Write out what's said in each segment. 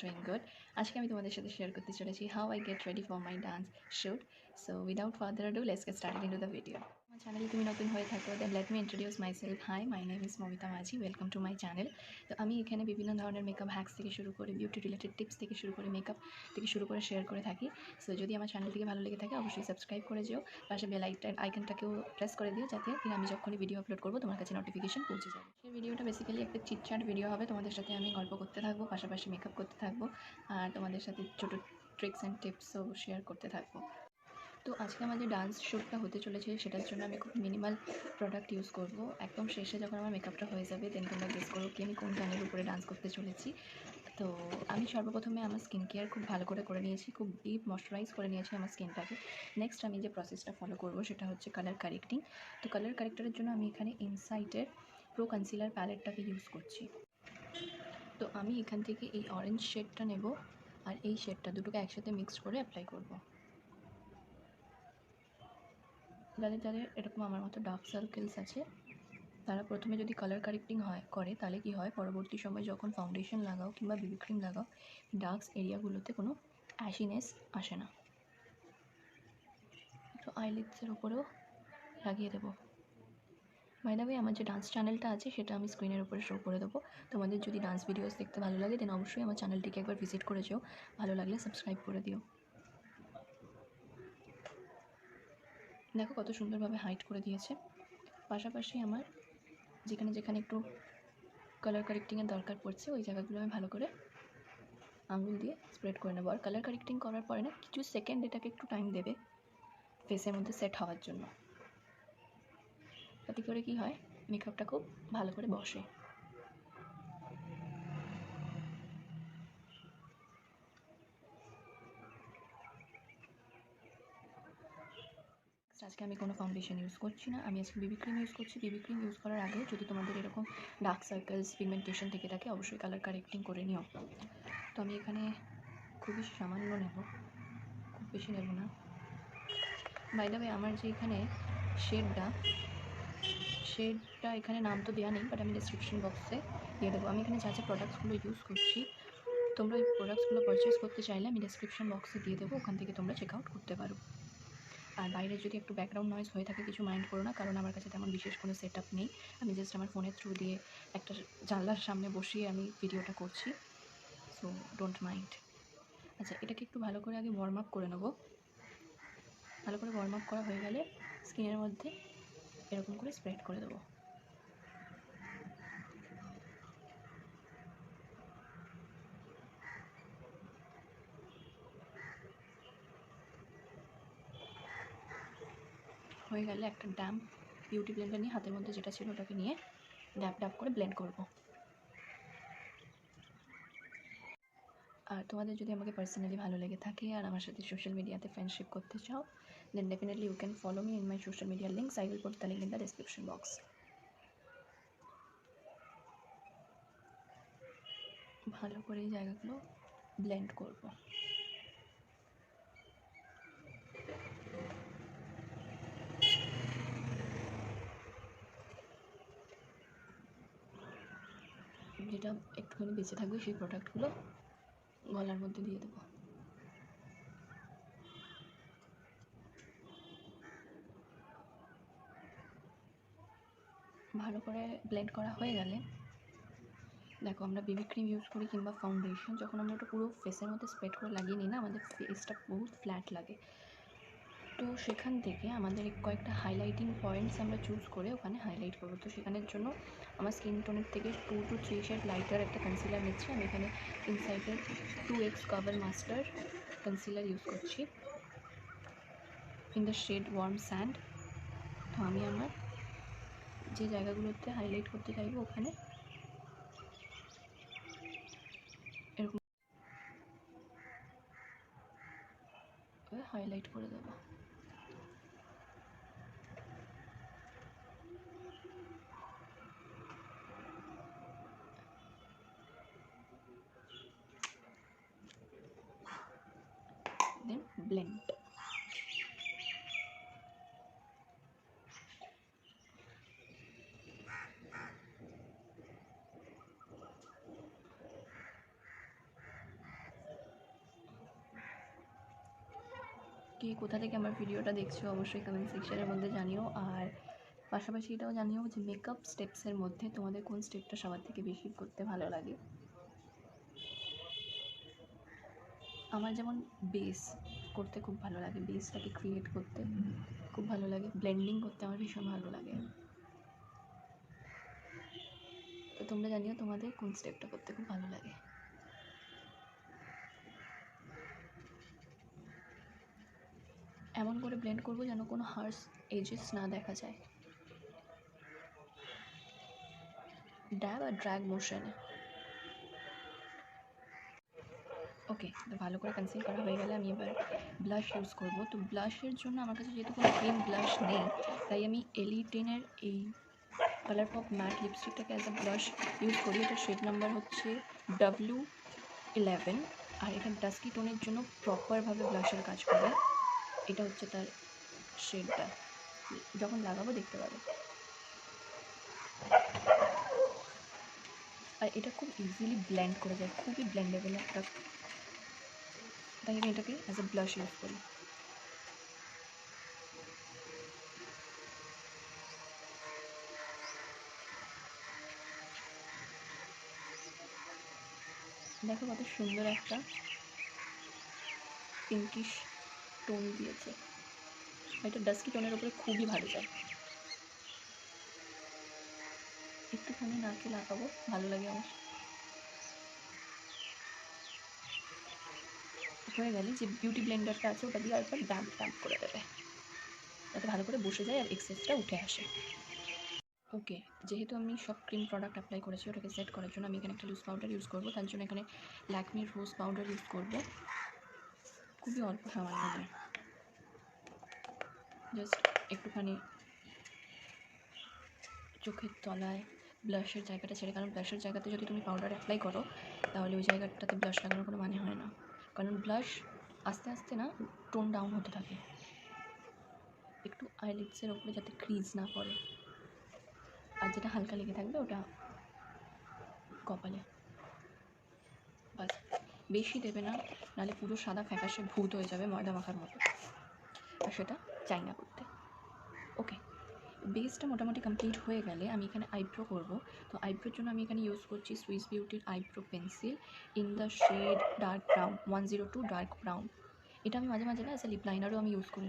doing good. আজকে আমি তোমাদের সাথে শেয়ার করতে চলেছি how I get ready for my dance shoot. So without further ado, let's get started into the video. আমার চ্যানেলে তুমি নতুন হয়ে থাকো, then let me introduce myself. Hi, my name is Momita Maji. Welcome to my channel. তো আমি এখানে বিভিন্ন ধরনের মেকআপ হ্যাক্স থেকে শুরু করে বিউটি রিলেটেড টিপস থেকে শুরু করে মেকআপ থেকে শুরু করে শেয়ার করে থাকি। সো যদি আমার চ্যানেলটিকে ভালো লেগে থাকে অবশ্যই সাবস্ক্রাইব করে যেও, পাশে বেল আইকনটাকেও প্রেস করে দিও যাতে আমি যখনই ভিডিও আপলোড করবো তোমার কাছে নোটিফিকেশন পৌঁছে যাবে। সেই ভিডিওটা বেসিক্যালি একটা চিটচ্যাট ভিডিও হবে, তোমাদের সাথে আমি গল্প করতে থাকবো, পাশাপাশি মেকআপ করতে থাকবো আর তোমাদের সাথে ছোটো ট্রিক্স অ্যান্ড টিপসও শেয়ার করতে থাকবো। তো আজকে আমাদের ডান্স শ্যুটটা হতে চলেছে, সেটার জন্য আমি খুব মিনিমাল প্রোডাক্ট ইউজ করব। একদম শেষে যখন আমার মেকআপটা হয়ে যাবে দেন তোমরা গেস করো কি আমি কোন গানের উপরে ডান্স করতে চলেছি। তো আমি সর্বপ্রথমে আমার স্কিন কেয়ার খুব ভালো করে নিয়েছি, খুব ডিপ ময়শ্চারাইজ করে নিয়েছি আমার স্কিনটাকে। নেক্সট আমি যে প্রসেসটা ফলো করব সেটা হচ্ছে কালার কারেক্টিং। তো কালার কারেক্টারের জন্য আমি এখানে ইনসাইটের প্রো কনসিলার প্যালেটটাকে ইউজ করছি। তো আমি এখান থেকে এই অরেঞ্জ শেডটা নেব আর এই শেডটা দুটোকে একসাথে মিক্সড করে অ্যাপ্লাই করব। যাদের এরকম আমার মতো ডার্ক সার্কেলস আছে তারা প্রথমে যদি কালার কারেক্টিং করে তাহলে কি হয়, পরবর্তী সময় যখন ফাউন্ডেশন লাগাও কিংবা বিবি ক্রিম লাগাও ডার্ক এরিয়াগুলোতে কোনো অ্যাশিনেস আসে না। তো আইলিডসের উপরেও লাগিয়ে দেবো। বাই দ্য ওয়ে, আমার যে ডান্স চ্যানেলটা আছে সেটা আমি স্ক্রিনের উপরে শো করে দেবো। তোমাদের যদি ডান্স ভিডিওস দেখতে ভালো লাগে দেন অবশ্যই আমার চ্যানেলটিকে একবার ভিজিট করে যেও, ভালো লাগলে সাবস্ক্রাইব করে দিও। দেখো কত সুন্দরভাবে হাইড করে দিয়েছে। পাশাপাশি আমার যেখানে যেখানে একটু কালার কারেক্টিংয়ের দরকার পড়ছে ওই জায়গাগুলো আমি ভালো করে আঙুল দিয়ে স্প্রেড করে নেবো। আর কালার কারেক্টিং করার পরে না কিছু সেকেন্ড এটাকে একটু টাইম দেবে ফেসের মধ্যে সেট হওয়ার জন্য। তাতে করে কী হয়, মেকআপটা খুব ভালো করে বসে। আজকে আমি কোনো ফাউন্ডেশন ইউজ করছি না, আমি আজকে বিবি ক্রিম ইউজ করছি। বিবি ক্রিম ইউজ করার আগে যদি তোমাদের এরকম ডার্ক সার্কেলস পিগমেন্টেশন থেকে থাকে অবশ্যই কালার কারেক্টিং করে নিও। তো আমি এখানে খুবই সামান্য নেব, খুব বেশি নেব না। বাই দ্য ওয়ে, আমার যে এখানে শেডটা এখানে নাম তো দেওয়া নেই, বাট আমি ডেসক্রিপশন বক্সে দিয়ে দেবো। আমি এখানে যা যা প্রোডাক্টসগুলো ইউজ করছি তোমরা ওই প্রোডাক্টসগুলো পারচেস করতে চাইলে আমি ডেসক্রিপশন বক্সে দিয়ে দেবো, ওখান থেকে তোমরা চেক আউট করতে পারো। আর বাইরে যদি একটু ব্যাকগ্রাউন্ড নয়েজ হয়ে থাকে কিছু মাইন্ড করো না, কারণ আমার কাছে তেমন বিশেষ কোনো সেট আপ নেই। আমি জাস্ট আমার ফোনের থ্রু দিয়ে একটা জানলার সামনে বসিয়ে আমি ভিডিওটা করছি, সো ডোন্ট মাইন্ড। আচ্ছা, এটাকে একটু ভালো করে আগে ওয়ার্ম আপ করে নেবো। ভালো করে ওয়ার্ম আপ করা হয়ে গেলে স্কিনের মধ্যে এরকম করে স্প্রেড করে দেবো। হয়ে গেলে একটা ড্যাম্প বিউটি ব্লেন্ডার নিয়ে হাতের মধ্যে যেটা ছিল ওটাকে নিয়ে ড্যাপ করে ব্লেন্ড করব। আর তোমাদের যদি আমাকে পার্সোনালি ভালো লেগে থাকে আর আমার সাথে সোশ্যাল মিডিয়াতে ফ্রেন্ডশিপ করতে চাও then definitely you can follow me in my social media links. I will put the link in the description box. ভালো করে এই জায়গাগুলো ব্লেন্ড করব। যেটা একটুখানি বেঁচে থাকবে সেই প্রোডাক্টগুলো গলার মধ্যে দিয়ে দেবো। ভালো করে ব্লেন্ড করা হয়ে গেলে দেখো, আমরা বেবি ক্রিম ইউজ করি কিংবা ফাউন্ডেশন, যখন আমরা ওটা পুরো ফেসের মধ্যে স্প্রেড করে লাগিয়ে নিই না, আমাদের ফেসটা বহুত ফ্ল্যাট লাগে। তো সেখান থেকে আমাদের কয়েকটা হাইলাইটিং পয়েন্টস আমরা চুজ করে ওখানে হাইলাইট করবো। তো সেখানের জন্য আমার স্কিন টোনের থেকে 2 to 3 শেড লাইটার একটা কনসিলার নিচ্ছি। আমি এখানে ইনসাইটের 2x cover master concealer use করছি in the shade warm sand. তো আমি আমার যে জায়গাগুলোতে হাইলাইট করতে চাইবো ওখানে এরকম হাইলাইট করে দেবো। দেন ব্লেন্ড। কে কোথা থেকে আমার ভিডিওটা দেখছো অবশ্যই কমেন্ট সেকশনের মধ্যে জানিও। আর পাশাপাশি এটাও জানিও যে মেকআপ স্টেপসের মধ্যে তোমাদের কোন স্টেপটা সবার থেকে বেশি করতে ভালো লাগে। আমার যেমন বেস করতে খুব ভালো লাগে, বেসটাকে ক্রিয়েট করতে খুব ভালো লাগে, ব্লেন্ডিং করতে আমার ভীষণ ভালো লাগে। তো তোমরা জানিও তোমাদের কোন স্টেপটা করতে খুব ভালো লাগে। এমন করে ব্লেন্ড করবো যেন কোনো হার্শ এজেস না দেখা যায়, ড্যাব আর ড্র্যাগ মোশনে। ওকে, তো ভালো করে কনসিল করা হয়ে গেলে আমি এবার ব্লাশ ইউজ করব। তো ব্লাশের জন্য আমার কাছে যেহেতু কোনো ক্রিম ব্লাশ নেই, তাই আমি এলিটেনের এই কালার পপ ম্যাট লিপস্টিকটাকে অ্যাজ আ ব্লাশ ইউজ করি। এটা শেড নাম্বার হচ্ছে W11, আর এটা ডাস্কি টোনের জন্য প্রপারভাবে ব্লাশের কাজ করে। এটা হচ্ছে তার শেডটা, যখন লাগাবো দেখতে পাবে। আর এটা খুব ইজিলি ব্লেন্ড করে যায়, খুবই ব্লেন্ডেবল একটা, তাই আমি এটাকে অ্যাজ আ ব্লাশ ইউজ করি। দেখো কত সুন্দর একটা পিঙ্কিশ টোন দিয়েছে, এটা ডাস্কি টোনের উপরে খুবই ভালো যায়। একটুখানি নাকে লাগাবো, ভালো লাগে আমার। হয়ে গেলে যে বিউটি ব্লেন্ডারটা আছে ওটা দিয়ে আরেকবার ড্যাম্প ড্যাম্প করে দেবে, যাতে ভালো করে বসে যায় আর এক্সেসটা উঠে আসে। ওকে, যেহেতু আমি সব ক্রিম প্রোডাক্ট অ্যাপ্লাই করেছি, ওটাকে সেট করার জন্য আমি এখানে একটা লুজ পাউডার ইউজ করবো। তার জন্য এখানে ল্যাকমির রোজ পাউডার ইউজ করবো, খুবই অল্প সামান্য নয়, জাস্ট একটুখানি চোখের তলায় ব্লাশের জায়গাটা ছেড়ে, কারণ ব্লাশের জায়গাতে যদি তুমি পাউডার অ্যাপ্লাই করো তাহলে ওই জায়গাটাতে ব্লাশ লাগানোর কোনো মানে হয় না, কারণ ব্লাশ আস্তে আস্তে না টোন ডাউন হতে থাকে। একটু আইলিডসের ওপরে যাতে ক্রিজ না পড়ে, আর যেটা হালকা লেগে থাকবে ওটা কপালে, বাস। বেশি দেবে না, নাহলে পুরো সাদা ফ্যাকাশে ভূত হয়ে যাবে ময়দা মাখার মতো, আর সেটা চাই না করতে। ওকে, বেসটা মোটামুটি কমপ্লিট হয়ে গেলে আমি এখানে আইব্রো করব। তো আইব্রোর জন্য আমি এখানে ইউজ করছি সুইস বিউটির eyebrow pencil in the shade dark brown 102 dark brown. এটা আমি মাঝে মাঝে না অ্যাজ এ লিপ লাইনারও আমি ইউজ করি।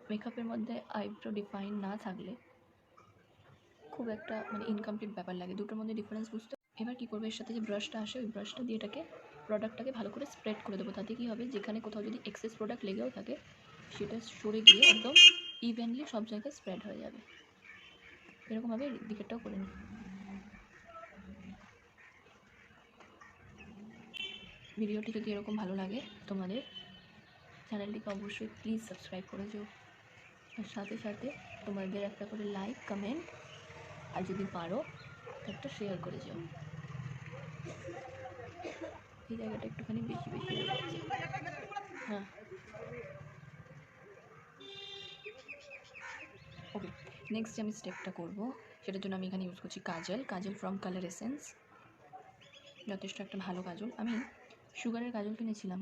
মেকআপের মধ্যে আইব্রো ডিফাইন না থাকলে খুব একটা মানে ইনকমপ্লিট ব্যাপার লাগে, দুটোর মধ্যে ডিফারেন্স বুঝতে। এবার কী করবো, এর সাথে যে ব্রাশটা আসে ওই ব্রাশটা দিয়ে এটাকে প্রোডাক্টটাকে ভালো করে স্প্রেড করে দেবো। তাতে কী হবে, যেখানে কোথাও যদি এক্সেস প্রোডাক্ট লেগেও থাকে সেটা সরে গিয়ে একদম ইভেনলি সব জায়গায় স্প্রেড হয়ে যাবে। এরকমভাবে দিকেরটাও করে নিই। ভিডিওটি যদি এরকম ভালো লাগে তোমাদের, চ্যানেলটিকে অবশ্যই প্লিজ সাবস্ক্রাইব করে যেও, আর সাথে সাথে তোমাদের একটা করে লাইক কমেন্ট আর যদি পারো একটা শেয়ার করে যেও। এই জায়গাটা একটুখানি বেশি বেশি হয়ে যাচ্ছে। হ্যাঁ, ওকে, নেক্সট যে আমি স্টেপটা করবো সেটার জন্য আমি এখানে ইউজ করছি কাজল ফ্রম কালার এসেন্স। যথেষ্ট একটা ভালো কাজল, আমি সুগারের কাজল কিনেছিলাম,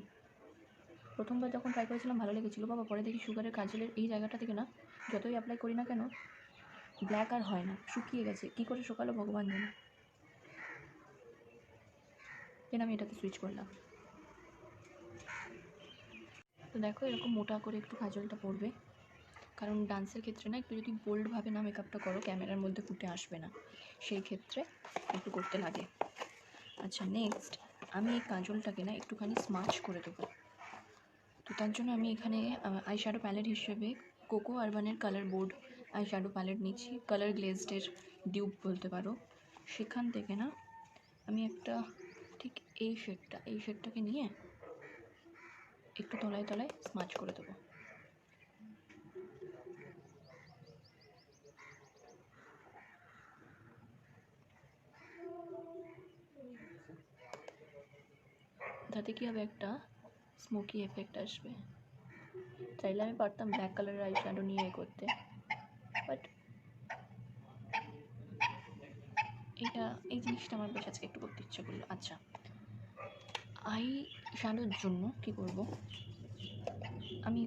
প্রথমবার যখন ট্রাই করেছিলাম ভালো লেগেছিলো বাবা, পরে দেখি সুগারের কাজলের এই জায়গাটা থেকে না যতই অ্যাপ্লাই করি না কেন ব্ল্যাক আর হয় না, শুকিয়ে গেছে, কী করে শুকালো ভগবান জানে। দেন আমি এটাতে সুইচ করলাম। তো দেখো এরকম মোটা করে একটু কাজলটা পড়বে, কারণ ডান্সের ক্ষেত্রে না একটু যদি বোল্ডভাবে না মেকআপটা করো ক্যামেরার মধ্যে ফুটে আসবে না, সেই ক্ষেত্রে একটু করতে লাগে। আচ্ছা, নেক্সট আমি এই কাজলটাকে না একটুখানি স্মাচ করে দেবো। তো তার জন্য আমি এখানে আই শ্যাডো প্যালেট হিসেবে কোকো আরবানের colour board eye shadow palette নিচ্ছি, কালার গ্লেজডের ডিউব বলতে পারো। সেখান থেকে না আমি একটা ঠিক এই শেডটাকে নিয়ে একটু তলায় তলায় স্মাচ করে দেবো। তাতে কী হবে, একটা স্মোকি এফেক্ট আসবে। চাইলে আমি পারতাম ব্ল্যাক কালারের আই শ্যাডো নিয়ে করতে, বাট এই এই জিনিসটা আমার বেশ আজকে একটু করতে ইচ্ছে করলো। আচ্ছা, আই শ্যাডোর জন্য কী করব, আমি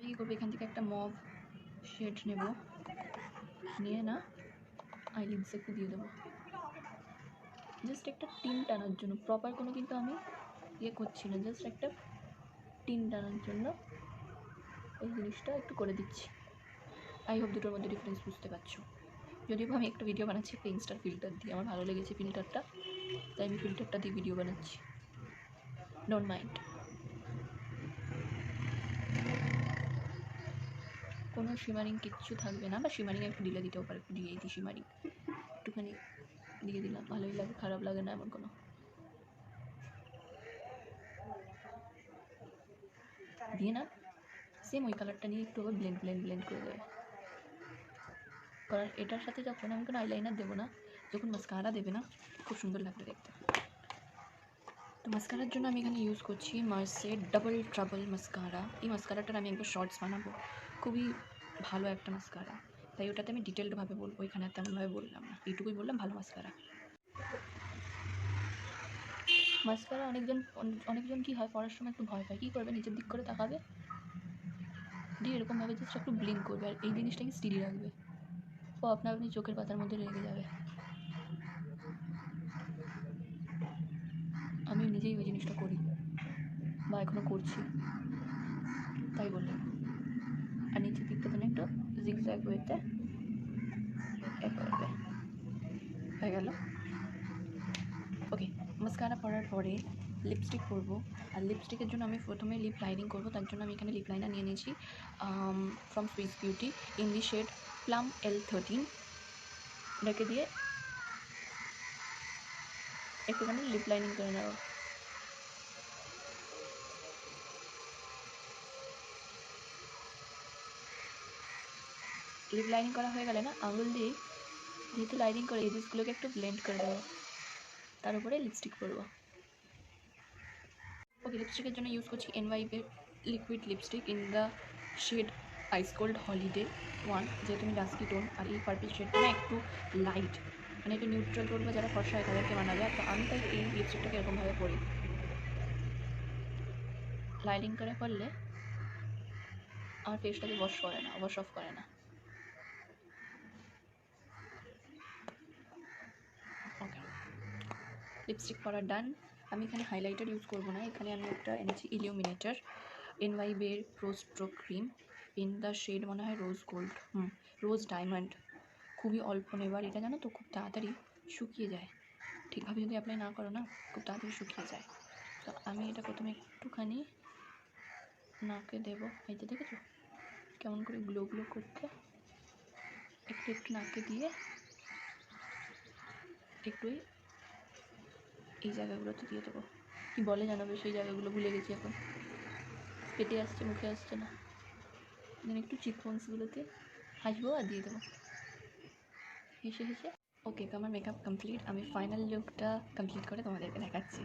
কী করবো, এখান থেকে একটা মভ শেড নেব, নিয়ে না আইলিডস একটু দিয়ে দেবো, জাস্ট একটা টিন টানার জন্য। প্রপার কোনো কিন্তু আমি করছি না, জাস্ট একটা টিন টানার জন্য এই জিনিসটা একটু করে দিচ্ছি। আই হোপ দুটোর মধ্যে ডিফারেন্স বুঝতে পারছো। যদিও আমি একটা ভিডিও বানাচ্ছি একটা ইনস্টার ফিল্টার দিয়ে, আমার ভালো লেগেছে ফিল্টারটা, তাই আমি ফিল্টারটা দিয়ে ভিডিও বানাচ্ছি, ডোন্ট মাইন্ড। কোনো শিমারিং কিচ্ছু থাকবে না, বা শিমারিং একটু দিলে দিতেও পারে, একটু দিয়েই দিই শিমারিং, একটুখানি দিয়ে দিলাম, ভালোই লাগে, খারাপ লাগে না এমন কোনো। দিয়ে না সেম ওই কালারটা নিয়ে একটু আবার ব্লেন্ড করে দেবে। কারণ এটার সাথে যখন আমি কোনো আইলাইনার দেবো না, যখন মাস্কারা দেবে না, খুব সুন্দর লাগবে দেখতে। তো মাস্কারার জন্য আমি এখানে ইউজ করছি মার্সের ডাবল ট্রাবল মাস্কারা। এই মাস্কারাটার আমি একবার শর্টস বানাবো, খুবই ভালো একটা মাস্কারা, তাই ওটাতে আমি ডিটেলডভাবে বলবো, এখানে তেমনভাবে বললাম না, এইটুকুই বললাম ভালো মাস্কারা। মাস্কারা অনেকজন কী হয়, পড়ার সময় একটু ভয় পায়, কী করবে, নিচের দিক করে তাকাবে, দিয়ে এরকমভাবে জাস্ট একটু ব্লিঙ্ক করবে, আর এই জিনিসটাকে স্টিডি রাখবে, ও আপনি চোখের পাতার মধ্যে লেগে যাবে। আমি নিজেই ওই জিনিসটা করি, বা এখনও করছি, তাই বললাম। আর নিচের দিকটা যেন একটু জিগজ্যাগ ওয়েতে করবে, হয়ে গেল। ওকে, মাস্কারা পরার পরে লিপস্টিক পরবো, আর লিপস্টিকের জন্য আমি প্রথমে লিপ লাইনিং করবো, তার জন্য আমি এখানে লিপ লাইনার নিয়ে নিয়েছি from Swiss beauty in the shade plum L13। এটাকে দিয়ে একটুখানি লিপ লাইনিং করে নেব। লিপ লাইনিং করা হয়ে গেলে না, আঙুল দিয়ে যেহেতু লাইনিং করে এজেসগুলোকে একটু ব্লেন্ড করে দেবো, তার উপরে লিপস্টিক পরবো। ওকে, লিপস্টিকের জন্য ইউজ করছি NYB liquid lipstick in the shade ice cold holiday 1, যেহেতু আমি ডাস্কি টোন, আর এই পার্পল শেডটা না একটু লাইট, মানে একটু নিউট্রাল টোন বা যারা ফর্সা হয় তাদেরকে মানাবে, তো আমি তাই এই লিপস্টিকটাকে এরকমভাবে পরি। লাইনিং করে করলে আমার ফেসটাকে ওয়াশ অফ করে না। ওকে, লিপস্টিক পরা ডান। আমি এখানে হাইলাইটার ইউজ করবো না, এখানে আমি একটা এনেছি illuminator NYB pro stroke cream in the shade মনে হয় রোজ ডায়মন্ড। খুবই অল্প নেবার, এটা জানো তো খুব তাড়াতাড়ি শুকিয়ে যায়, ঠিকভাবে যদি অ্যাপ্লাই না করো না খুব তাড়াতাড়ি শুকিয়ে যায়। তো আমি এটা প্রথমে একটুখানি নাকে দেবো, এই যে দেখেছো কেমন করে গ্লো করতে, একটু নাকে দিয়ে একটু এই জায়গাগুলোতে দিয়ে দেবো, কী বলে জানাবে সেই জায়গাগুলো, ভুলে গেছি এখন, পেটে আসছে মুখে আসছে না, দেন একটু চিকবোনসগুলোতে হাসবো আর দিয়ে দেবো হেসে। ওকে, তো আমার মেকআপ কমপ্লিট, আমি ফাইনাল লুকটা কমপ্লিট করে তোমাদেরকে দেখাচ্ছি।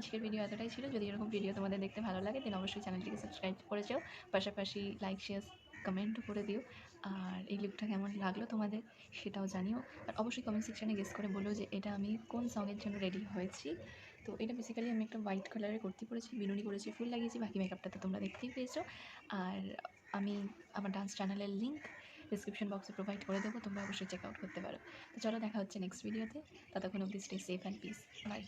আজকের ভিডিও এতটাই ছিল। যদি এরকম ভিডিও তোমাদের দেখতে ভালো লাগে দেন অবশ্যই চ্যানেলটিকে সাবস্ক্রাইব করে যাও, পাশাপাশি লাইক শেয়ার কমেন্টও করে দিও, আর এই লুকটা কেমন লাগলো তোমাদের সেটাও জানিও, আর অবশ্যই কমেন্ট সেকশানে গেস করে বলো যে এটা আমি কোন সঙের জন্য রেডি হয়েছি। তো এটা বেসিক্যালি আমি একটা হোয়াইট কালারের কুর্তি পরেছি, বিনুনি করেছি, ফুল লাগিয়েছি, বাকি মেকআপটা তো তোমরা দেখতেই পেয়েছো। আর আমি আমার ডান্স চ্যানেলের লিঙ্ক ডিসক্রিপশন বক্সে প্রোভাইড করে দেবো, তোমরা অবশ্যই চেক আউট করতে পারো। তো চলো, দেখা হচ্ছে নেক্সট ভিডিওতে, ততক্ষণ অবধি stay safe and peace, by.